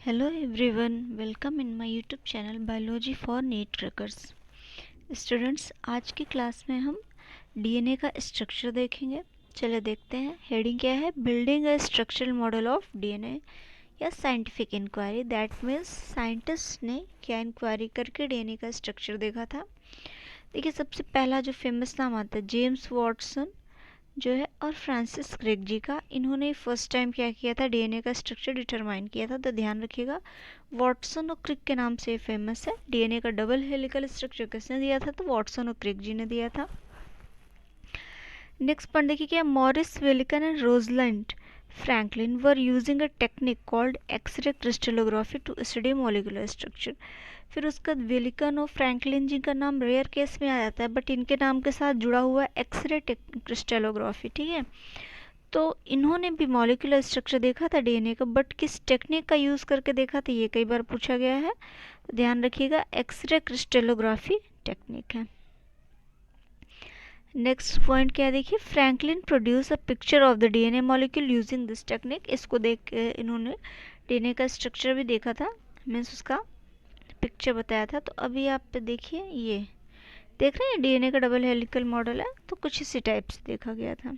Hello everyone, welcome in my YouTube channel Biology for NEET Crackers। Students, आज की class में हम DNA का स्ट्रक्चर देखेंगे। चलिए देखते हैं। हेडिंग क्या है? Building a structural model of DNA या scientific inquiry. That means scientist ने क्या इंक्वायरी करके डीएनए का स्ट्रक्चर देखा था। देखिए, सबसे पहला जो फेमस नाम आता है जेम्स वॉटसन जो है और फ्रांसिस क्रिक जी का। इन्होंने फर्स्ट टाइम क्या किया था? डीएनए का स्ट्रक्चर डिटरमाइन किया था। तो ध्यान रखिएगा, वॉटसन और क्रिक के नाम से फेमस है। डीएनए का डबल हेलिकल स्ट्रक्चर किसने दिया था? तो वॉटसन और क्रिक जी ने दिया था। नेक्स्ट पॉइंट देखिए क्या, Maurice Wilkin and Rosalind Franklin were using a technique called X-ray crystallography to study molecular structure. फिर उसका विल्किन और फ्रैंकलिन जी का नाम रेयर केस में आ जाता है, बट इनके नाम के साथ जुड़ा हुआ है एक्सरे क्रिस्टलोग्राफी। ठीक है, तो इन्होंने भी मॉलिक्यूलर स्ट्रक्चर देखा था डीएनए का, बट किस टेक्निक का यूज़ करके देखा था, ये कई बार पूछा गया है। ध्यान रखिएगा, एक्सरे क्रिस्टलोग्राफी टेक्निक है। नेक्स्ट पॉइंट क्या देखिए, Franklin produce a picture of the DNA molecule using this technique. इसको देख के इन्होंने डीएनए का स्ट्रक्चर भी देखा था, मीन्स उसका पिक्चर बताया था। तो अभी आप देखिए, ये देख रहे हैं डीएनए का डबल हेलिकल मॉडल है, तो कुछ इसी टाइप से देखा गया था।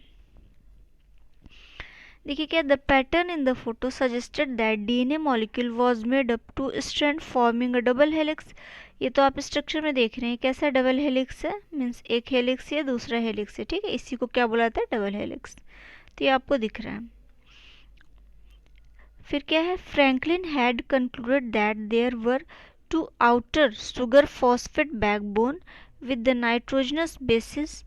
देखिए क्या, the pattern in the photo suggested that DNA molecule was made up two strand forming a double helix. ये तो आप स्ट्रक्चर में देख रहे हैं कैसा डबल हेलिक्स है, मीन्स एक हेलिक्स है दूसरा हेलिक्स है। ठीक है, इसी को क्या बुलाता है? Double helix. तो ये आपको दिख रहा है। फिर क्या है, Franklin had concluded that there were two outer sugar phosphate backbone with the nitrogenous bases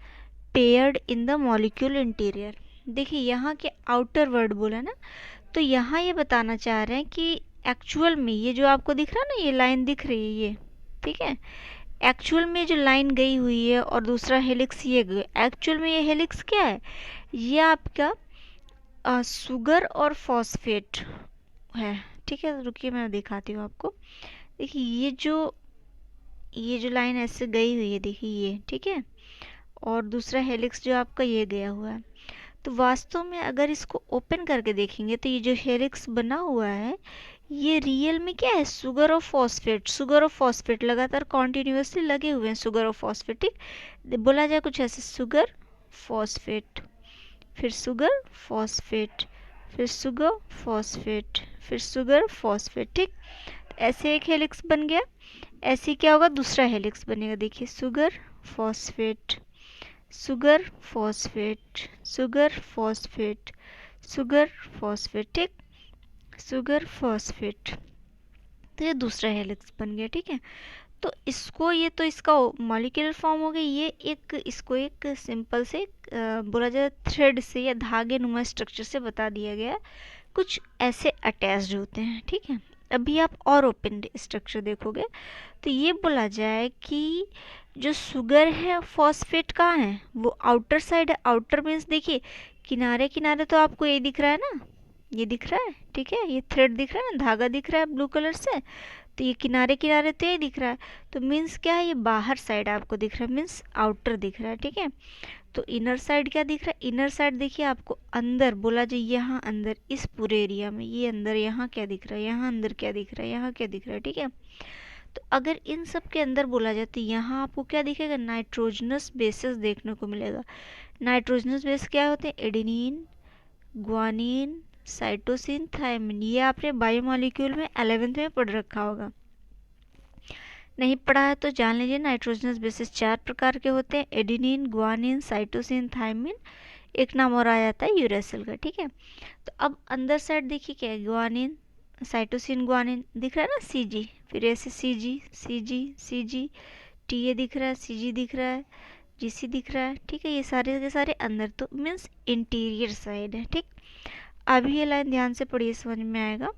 paired in the molecule interior. देखिए, यहाँ के आउटर वर्ड बोला ना, तो यहाँ ये बताना चाह रहे हैं कि एक्चुअल में ये जो आपको दिख रहा है ना, ये लाइन दिख रही है ये, ठीक है, एक्चुअल में जो लाइन गई हुई है और दूसरा हेलिक्स ये गया, एक्चुअल में ये हेलिक्स क्या है? ये आपका सुगर और फॉस्फेट है। ठीक है, रुकिए मैं दिखाती हूँ आपको। देखिए, ये जो लाइन ऐसे गई हुई है, देखिए ये, ठीक है, और दूसरा हेलिक्स जो आपका ये गया हुआ है। तो वास्तव में अगर इसको ओपन करके देखेंगे तो ये जो हेलिक्स बना हुआ है, ये रियल में क्या है? शुगर और फॉस्फेट। शुगर और फॉस्फेट लगातार कॉन्टिन्यूसली लगे हुए हैं, शुगर और फॉस्फेट। ठीक, बोला जाए कुछ ऐसे, शुगर फॉस्फेट, फिर शुगर फॉस्फेट, फिर शुगर फॉस्फेट, फिर शुगर फॉस्फेट। ठीक, ऐसे एक हेलिक्स बन गया। ऐसे क्या होगा? दूसरा हेलिक्स बनेगा। देखिए, sugar phosphate, sugar phosphate, sugar phosphate, sugar phosphate. ठीक, शुगर फॉस्फेट, तो ये दूसरा हेलिक्स बन गया। ठीक है, तो इसको, ये तो इसका मॉलिक्यूलर फॉर्म हो गया। ये एक, इसको एक सिंपल से बोला जाए थ्रेड से या धागे नुमा स्ट्रक्चर से बता दिया गया। कुछ ऐसे अटैच्ड होते हैं। ठीक है, अभी आप और ओपन स्ट्रक्चर देखोगे तो ये बोला जाए कि जो शुगर है फॉस्फेट कहाँ है? वो आउटर साइड है। आउटर मीन्स देखिए, किनारे किनारे तो आपको ये दिख रहा है ना, ये दिख रहा है, ठीक है, ये थ्रेड दिख रहा है ना, धागा दिख रहा है ब्लू कलर से, तो ये किनारे किनारे तो ये दिख रहा है। तो मीन्स क्या है? ये बाहर साइड आपको दिख रहा है, मीन्स आउटर दिख रहा है। ठीक है, तो इनर साइड क्या दिख रहा है? इनर साइड देखिए आपको अंदर बोला जाए, यहाँ अंदर इस पूरे एरिया में ये अंदर, यहाँ क्या दिख रहा है? यहाँ अंदर क्या दिख रहा है? यहाँ क्या दिख रहा है? ठीक है, तो अगर इन सब के अंदर बोला जाए तो यहाँ आपको क्या दिखेगा? नाइट्रोजनस बेसेस देखने को मिलेगा। नाइट्रोजनस बेस क्या होते हैं? Adenine, guanine, cytosine, thymine. ये आपने बायोमॉलिक्यूल में 11th में पढ़ रखा होगा। नहीं पढ़ा है तो जान लीजिए, नाइट्रोजनस बेसिस 4 प्रकार के होते हैं, एडेनिन, ग्वानिन, साइटोसिन, थायमिन। एक नाम और आ जाता है यूरेसिल का। ठीक है, तो अब अंदर साइड देखिए क्या है? ग्वानिन, साइटोसिन, ग्वानिन दिख रहा है ना, सीजी, फिर ऐसे सीजी, सीजी, सीजी, टीए दिख रहा है, सीजी दिख रहा है, जीसी दिख रहा है। ठीक है, ये सारे के सारे अंदर, तो मीन्स इंटीरियर साइड है। ठीक, अभी ये लाइन ध्यान से पढ़िए, समझ में आएगा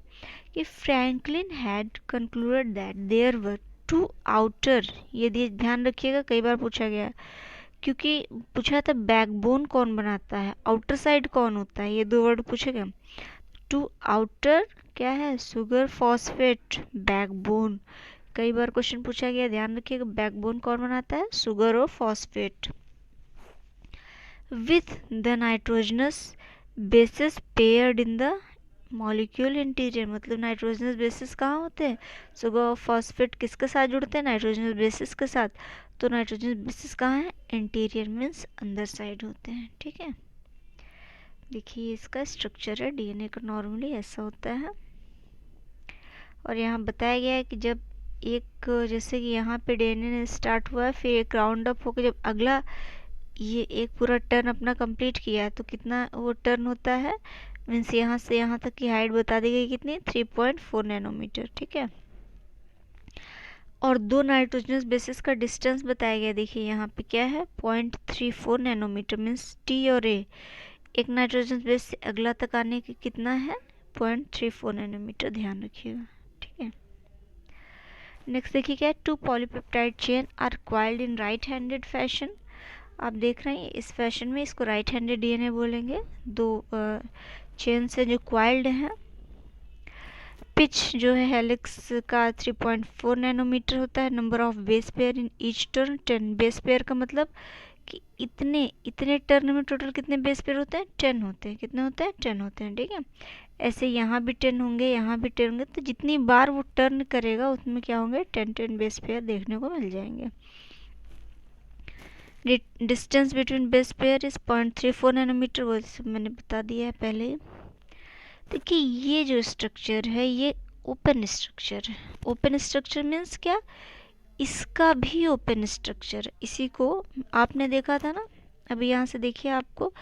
कि Franklin had concluded that there were two outer, ये ध्यान रखिएगा, कई बार पूछा गया, क्योंकि पूछा था बैकबोन कौन बनाता है, आउटर साइड कौन होता है, ये दो वर्ड पूछे गए। टू आउटर क्या है? Sugar phosphate backbone. कई बार क्वेश्चन पूछा गया, ध्यान रखिएगा, बैकबोन कौन बनाता है? शुगर और phosphate. With the nitrogenous bases paired in the molecule interior मतलब नाइट्रोजनस बेसिस कहाँ होते हैं, सुगर और फॉस्फेट किसके साथ जुड़ते हैं, नाइट्रोजनस बेसिस के साथ। तो नाइट्रोजनस बेसिस कहाँ है, इंटीरियर मीन्स अंदर साइड होते हैं। ठीक है, देखिए इसका स्ट्रक्चर है, डीएनए का नॉर्मली ऐसा होता है। और यहाँ बताया गया है कि जब एक जैसे कि यहाँ पे डीएनए स्टार्ट हुआ है, फिर एक राउंड अप होकर जब अगला ये एक पूरा टर्न अपना कंप्लीट किया है, तो कितना वो टर्न होता है, मीन्स यहाँ से यहाँ तक की हाइट बता दी गई कितनी, 3.4 नैनोमीटर। ठीक है, और दो नाइट्रोजनस बेसिस का डिस्टेंस बताया गया, देखिए यहाँ पे क्या है, 0.34 नैनोमीटर, मीन्स टी और ए एक नाइट्रोजन बेस से अगला तक आने की कितना है, 0.34 नैनोमीटर, ध्यान रखिएगा। ठीक है, नेक्स्ट देखिए क्या है, 2 polypeptide chain are required in right handed fashion. आप देख रहे हैं इस फैशन में इसको राइट हैंडेड डीएनए बोलेंगे। दो चेन से जो क्वाइल्ड हैं, पिच जो है हेलिक्स का 3.4 नैनोमीटर होता है, number of base pair in each turn 10। Base pair का मतलब कि इतने टर्न में टोटल कितने बेस पेयर होते हैं, 10 होते हैं। कितने होते हैं, 10 होते हैं। ठीक है, ऐसे यहाँ भी 10 होंगे, यहाँ भी 10 होंगे, तो जितनी बार वो टर्न करेगा उसमें क्या होंगे, 10 बेस पेयर देखने को मिल जाएंगे। Distance between base pair is 0.34 nanometre, वो सब मैंने बता दिया है पहले। देखिए ये जो स्ट्रक्चर है ये ओपन स्ट्रक्चर है। ओपन स्ट्रक्चर मीन्स क्या, इसका भी ओपन स्ट्रक्चर, इसी को आपने देखा था ना। अभी यहाँ से देखिए आपको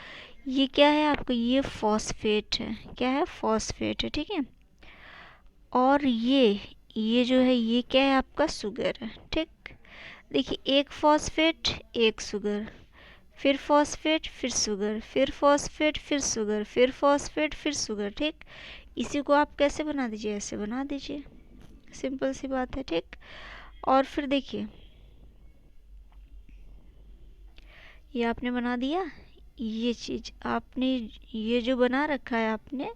ये क्या है, आपको ये फॉस्फेट है, क्या है, फॉस्फेट है। ठीक है, और ये जो है ये क्या है, आपका शुगर है। ठीक, देखिए एक फॉस्फेट एक शुगर, फिर फॉस्फेट फिर शुगर, फिर फॉस्फेट फिर शुगर, फिर फॉस्फेट फिर शुगर। ठीक, इसी को आप कैसे बना दीजिए, ऐसे बना दीजिए, सिंपल सी बात है। ठीक, और फिर देखिए ये आपने बना दिया, ये चीज़ आपने, ये जो बना रखा है आपने,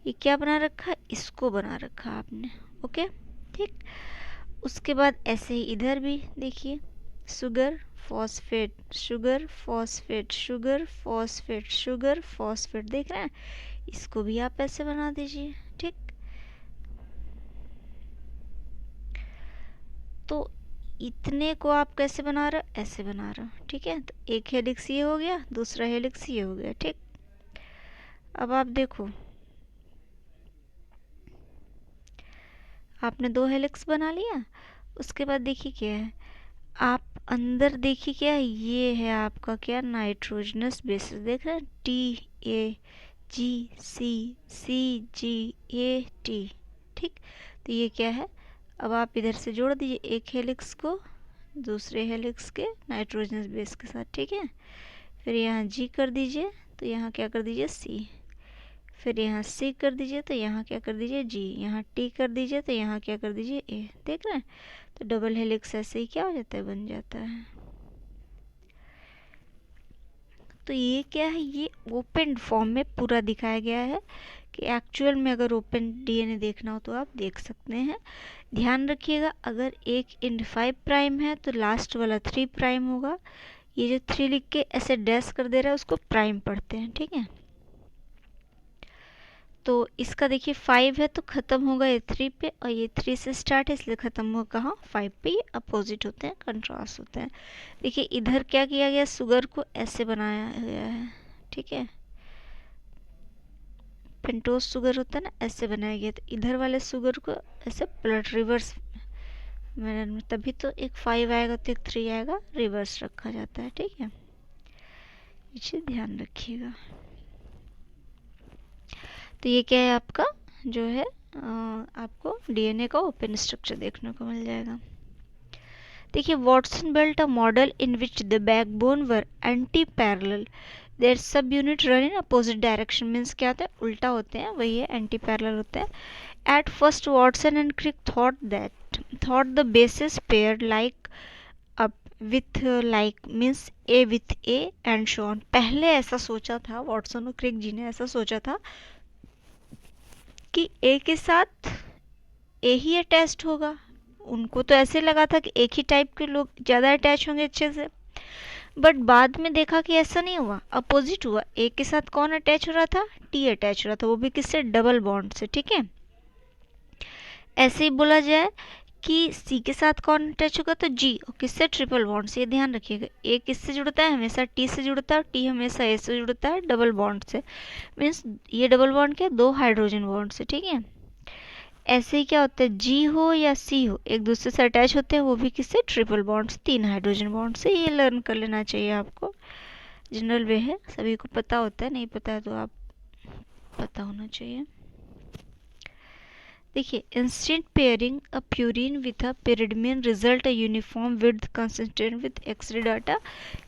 ये क्या बना रखा है, इसको बना रखा है आपने। ओके, ठीक, उसके बाद ऐसे ही इधर भी देखिए, sugar phosphate, sugar phosphate, sugar phosphate, sugar phosphate, देख रहे हैं, इसको भी आप ऐसे बना दीजिए। ठीक, तो इतने को आप कैसे बना रहे हो, ऐसे बना रहे हो। ठीक है, तो एक हेलिक्स ये हो गया, दूसरा हेलिक्स ये हो गया। ठीक, अब आप देखो, आपने दो हेलिक्स बना लिया, उसके बाद देखिए क्या है, आप अंदर देखिए क्या है, ये है आपका क्या, नाइट्रोजनस बेसिस, देख रहे हैं, T A ji C, C ji A T. ठीक, तो ये क्या है, अब आप इधर से जोड़ दीजिए एक हेलिक्स को दूसरे हेलिक्स के नाइट्रोजनस बेस के साथ। ठीक है, फिर यहाँ जी कर दीजिए, तो यहाँ क्या कर दीजिए, सी, फिर यहाँ सी कर दीजिए, तो यहाँ क्या कर दीजिए, जी, यहाँ टी कर दीजिए, तो यहाँ क्या कर दीजिए, ए। देख रहे हैं, तो डबल हेलिक्स ऐसे ही क्या हो जाता है, बन जाता है। तो ये क्या है, ये ओपन फॉर्म में पूरा दिखाया गया है कि एक्चुअल में अगर ओपन डीएनए देखना हो तो आप देख सकते हैं। ध्यान रखिएगा, अगर एक इंड 5 प्राइम है तो लास्ट वाला 3 प्राइम होगा। ये जो 3 लिख के ऐसे डैश कर दे रहा है उसको प्राइम पढ़ते हैं। ठीक है, तो इसका देखिए 5 है तो ख़त्म होगा ये 3 पे, और ये 3 से स्टार्ट है इसलिए ख़त्म होगा कहाँ, 5 पे। ये अपोजिट होते हैं, कंट्रास्ट होते हैं। देखिए इधर क्या किया गया, शुगर को ऐसे बनाया गया है। ठीक है, पेंटोज शुगर होता है ना, ऐसे बनाया गया, तो इधर वाले शुगर को ऐसे पलट रिवर्स में, तभी तो एक 5 आएगा तो एक 3 आएगा, रिवर्स रखा जाता है। ठीक है, ये चीज़ ध्यान रखिएगा। तो ये क्या है आपका जो है, आपको डीएनए का ओपन स्ट्रक्चर देखने को मिल जाएगा। देखिए Watson built a model in which the backbone were antiparallel, their subunit run in opposite direction, means क्या होता है, उल्टा होते हैं, वही है एंटी पैरेलल होते हैं। At first Watson and Crick thought the bases pair like up with like, means A with A and so on. पहले ऐसा सोचा था वाटसन और क्रिक जी ने, ऐसा सोचा था कि ए के साथ ए ही अटैच्ड होगा। उनको तो ऐसे लगा था कि एक ही टाइप के लोग ज़्यादा अटैच होंगे अच्छे से, बट बाद में देखा कि ऐसा नहीं हुआ, अपोजिट हुआ। ए के साथ कौन अटैच हो रहा था, टी अटैच हो रहा था, वो भी किससे, डबल बॉन्ड से। ठीक है, ऐसे ही बोला जाए कि सी के साथ कौन अटैच होगा, तो जी, और किससे, ट्रिपल बॉन्ड से। ये ध्यान रखिएगा, ए किससे जुड़ता है, हमेशा टी से जुड़ता है, और टी हमेशा ए से जुड़ता है, डबल बॉन्ड से। मीन्स ये डबल बॉन्ड क्या, दो हाइड्रोजन बॉन्ड से। ठीक है, ऐसे ही क्या होता है, जी हो या सी हो, एक दूसरे से अटैच होते हैं, वो भी किससे, ट्रिपल बॉन्ड से, तीन हाइड्रोजन बॉन्ड से। ये लर्न कर लेना चाहिए आपको, जनरल वे है, सभी को पता होता है, नहीं पता है तो आप पता होना चाहिए। देखिए, instant pairing a purine with a pyridine result a uniform width consistent with X-ray data.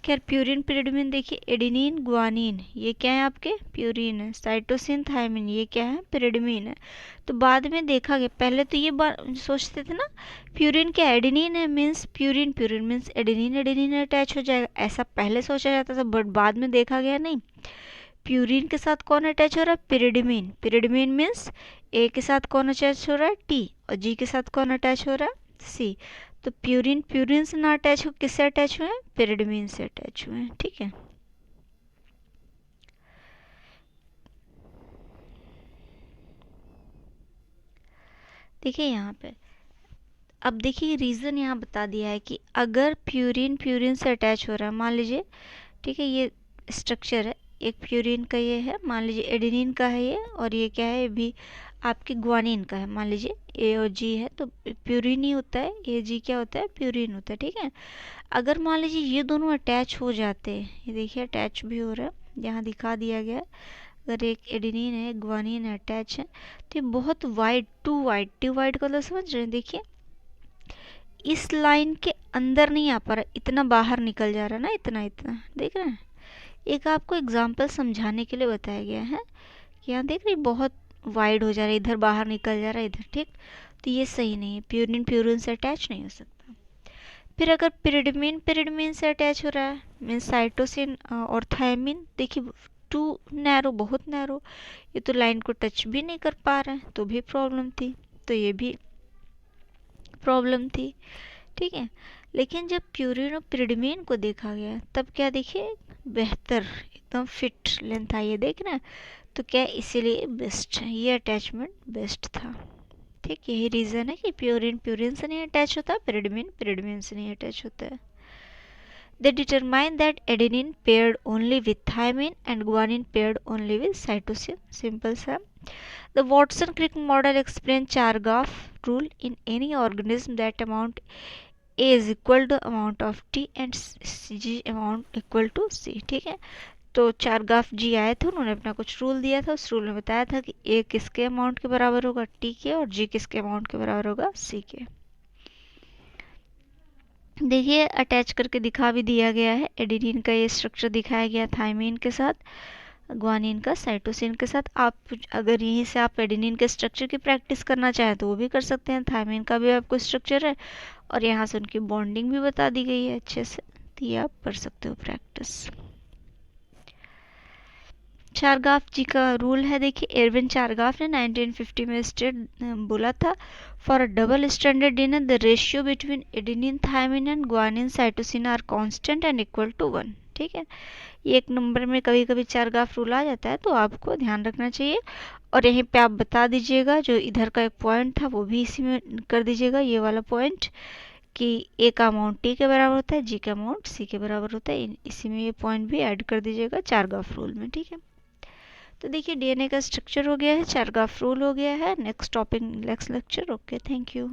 खैर प्यूरिन pyridine देखिए, एडेनिन ग्वानिन ये क्या है आपके, प्यूरिन है। साइटोसिन थायमिन ये क्या है, pyridine है। तो बाद में देखा गया, पहले तो ये बात सोचते थे ना, प्यूरिन क्या एडेनिन है, means purine purine means adenine adenine attach हो जाएगा, ऐसा पहले सोचा जाता था। बट बाद में देखा गया नहीं, प्यूरिन के साथ कौन अटैच हो रहा है, पिरिडमिन। पिरिडमिन मीन्स ए के साथ कौन अटैच हो रहा है, टी, और जी के साथ कौन अटैच हो रहा है, सी। तो प्यूरिन प्यूरिन से ना अटैच हो, किससे अटैच हुए हैं, पिरिडमिन से अटैच हुए हैं। ठीक है, देखिए यहाँ पे, अब देखिए रीज़न यहाँ बता दिया है कि अगर प्यूरिन प्यूरिन से अटैच हो रहा है, मान लीजिए, ठीक है, ये स्ट्रक्चर है, एक प्यूरिन का ये है, मान लीजिए एडेनिन का है ये, और ये क्या है, ये भी आपकी ग्वानिन का है। मान लीजिए ए और जी है तो प्यूरिन ही होता है, ए जी क्या होता है, प्यूरिन होता है। ठीक है, अगर मान लीजिए ये दोनों अटैच हो जाते हैं, ये देखिए अटैच भी हो रहा है, यहाँ दिखा दिया गया है। अगर एक एडेनिन है, ग्वानिन है, अटैच है, तो ये बहुत वाइड, टू वाइड का मतलब समझ रहे हैं। देखिए इस लाइन के अंदर नहीं आ पा रहा, इतना बाहर निकल जा रहा है ना, इतना इतना, देख रहे हैं। एक आपको एग्जाम्पल समझाने के लिए बताया गया है कि यहाँ देख रही, बहुत वाइड हो जा रहा है, इधर बाहर निकल जा रहा है इधर। ठीक, तो ये सही नहीं है, प्यूरिन प्यूरिन से अटैच नहीं हो सकता। फिर अगर पिरिडमिन पिरिडमिन से अटैच हो रहा है, मीन साइटोसिन और थायमिन, देखिए टू नैरो, बहुत नैरो, ये तो लाइन को टच भी नहीं कर पा रहे हैं, तो भी प्रॉब्लम थी, तो ये भी प्रॉब्लम थी। ठीक है, लेकिन जब प्यूरिन और पिरिडमिन को देखा गया तब क्या देखिए, बेहतर एकदम फिट लेंथ आई है, देख रहे हैं। तो क्या इसीलिए बेस्ट है, ये अटैचमेंट बेस्ट था। ठीक, यही रीज़न है कि प्यूरिन प्यूरिन से नहीं अटैच होता, पिरिडमिन पिरिडमिन से नहीं अटैच होता है। They determined that adenine paired only with thymine and guanine paired only with cytosine. Simple सा। The Watson-Crick model explains Chargaff rule in any organism that amount A is equal to amount of T and G amount equal to C। ठीक है, तो चारगाफ जी आए थे, उन्होंने अपना कुछ rule दिया था, उस रूल में बताया था कि ए किसके अमाउंट के बराबर होगा, टी के, और जी किसके अमाउंट के बराबर होगा, सी के। देखिए अटैच करके दिखा भी दिया गया है, एडेनिन का ये स्ट्रक्चर दिखाया गया थायमिन के साथ, ग्वानिन का साइटोसिन के साथ। आप अगर यहीं से आप एडेनिन के स्ट्रक्चर की प्रैक्टिस करना चाहें तो वो भी कर सकते हैं, थायमिन का भी आपको स्ट्रक्चर है, और यहाँ से उनकी बॉन्डिंग भी बता दी गई है अच्छे से, तो ये आप कर सकते हो प्रैक्टिस। चारगाफ जी का रूल है, देखिए एरविन चारगाफ ने 1950 में स्टेट बोला था, for a double standard DNA the ratio between adenine thymine and guanine cytosine are constant and equal to 1। ठीक है, ये एक नंबर में कभी कभी चारगाफ रूल आ जाता है, तो आपको ध्यान रखना चाहिए। और यहीं पे आप बता दीजिएगा, जो इधर का एक पॉइंट था वो भी इसी में कर दीजिएगा, ये वाला पॉइंट, कि ए का अमाउंट टी के बराबर होता है, जी का अमाउंट सी के बराबर होता है, इसी में ये पॉइंट भी ऐड कर दीजिएगा चारगाफ रूल में। ठीक है, तो देखिए डीएनए का स्ट्रक्चर हो गया है, चारगाफ रूल हो गया है। Next topic next lecture. Okay, thank you.